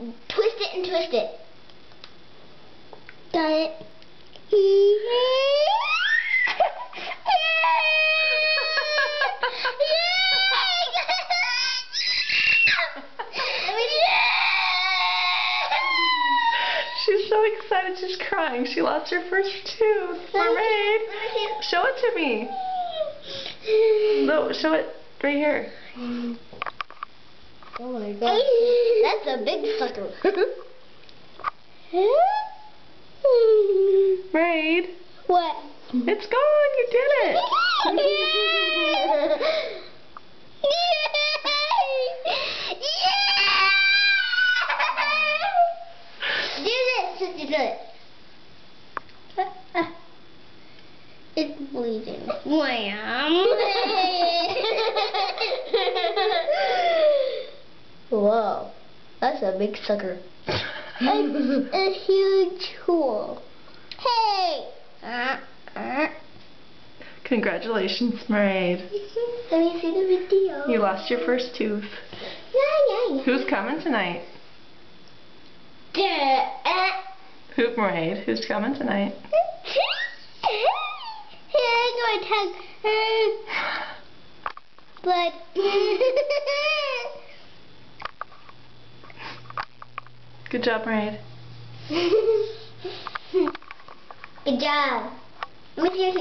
twist it and twist it. Got it. She's so excited, she's crying. She lost her first tooth. Mermaid, show it to me. No, show it right here. Oh my god. That's a big sucker. Mermaid. What? It's gone, you did it. Do it. It's bleeding. Wham! Whoa, that's a big sucker. It's a huge hole. Hey! Congratulations, Mermaid. Let me see the video. You lost your first tooth. Yeah. Who's coming tonight? Who, Mermaid? Who's coming tonight? I'm going to tug but Good job, Mermaid. good job. Let me see your